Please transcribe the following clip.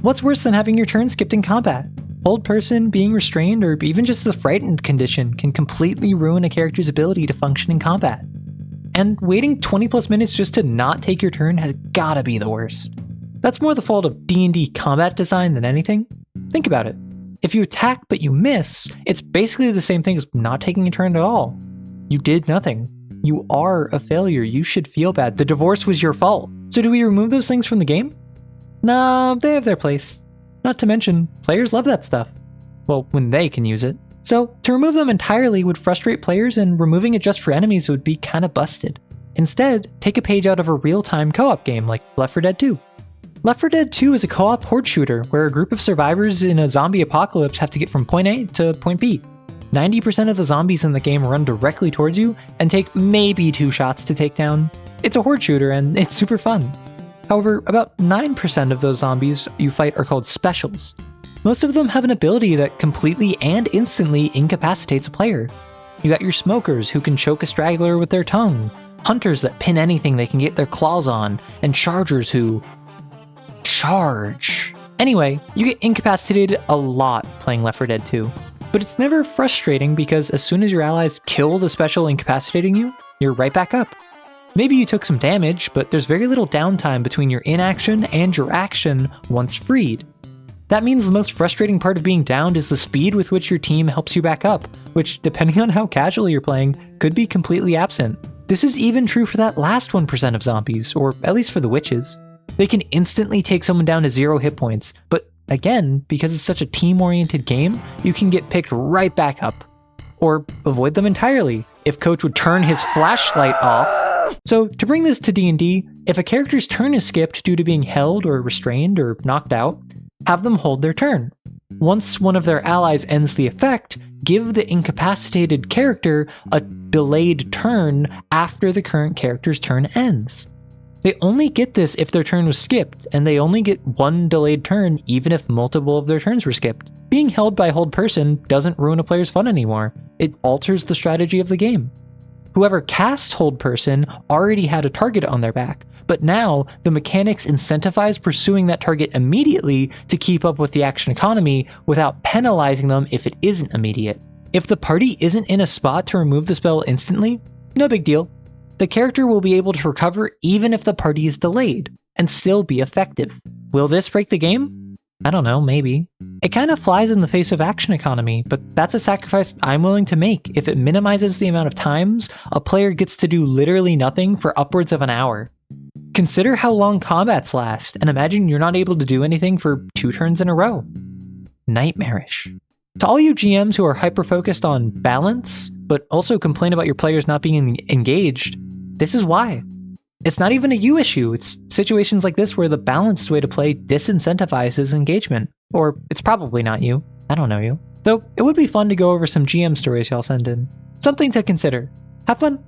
What's worse than having your turn skipped in combat? Hold person, being restrained, or even just the frightened condition can completely ruin a character's ability to function in combat. And waiting 20 plus minutes just to not take your turn has gotta be the worst. That's more the fault of D&D combat design than anything. Think about it. If you attack but you miss, it's basically the same thing as not taking a turn at all. You did nothing. You are a failure. You should feel bad. The divorce was your fault. So do we remove those things from the game? Nah, they have their place. Not to mention, players love that stuff. Well, when they can use it. So, to remove them entirely would frustrate players, and removing it just for enemies would be kinda busted. Instead, take a page out of a real-time co-op game like Left 4 Dead 2. Left 4 Dead 2 is a co-op horde shooter where a group of survivors in a zombie apocalypse have to get from point A to point B. 90% of the zombies in the game run directly towards you and take maybe 2 shots to take down. It's a horde shooter and it's super fun. However, about 9% of those zombies you fight are called specials. Most of them have an ability that completely and instantly incapacitates a player. You got your smokers who can choke a straggler with their tongue, hunters that pin anything they can get their claws on, and chargers who charge. Anyway, you get incapacitated a lot playing Left 4 Dead 2. But it's never frustrating because as soon as your allies kill the special incapacitating you, you're right back up. Maybe you took some damage, but there's very little downtime between your inaction and your action once freed. That means the most frustrating part of being downed is the speed with which your team helps you back up, which, depending on how casually you're playing, could be completely absent. This is even true for that last 1% of zombies, or at least for the witches. They can instantly take someone down to 0 hit points, but again, because it's such a team-oriented game, you can get picked right back up. Or avoid them entirely, if Coach would turn his flashlight off. So, to bring this to D&D, if a character's turn is skipped due to being held or restrained or knocked out, have them hold their turn. Once one of their allies ends the effect, give the incapacitated character a delayed turn after the current character's turn ends. They only get this if their turn was skipped, and they only get 1 delayed turn even if multiple of their turns were skipped. Being held by hold person doesn't ruin a player's fun anymore. It alters the strategy of the game. Whoever cast hold person already had a target on their back, but now the mechanics incentivize pursuing that target immediately to keep up with the action economy without penalizing them if it isn't immediate. If the party isn't in a spot to remove the spell instantly, no big deal. The character will be able to recover even if the party is delayed, and still be effective. Will this break the game? I don't know, maybe. It kind of flies in the face of action economy, but that's a sacrifice I'm willing to make if it minimizes the amount of times a player gets to do literally nothing for upwards of an hour. Consider how long combats last, and imagine you're not able to do anything for 2 turns in a row. Nightmarish. To all you GMs who are hyper-focused on balance, but also complain about your players not being engaged, this is why. It's not even a you issue, it's situations like this where the balanced way to play disincentivizes engagement. Or it's probably not you, I don't know you. Though, it would be fun to go over some GM stories y'all send in. Something to consider. Have fun!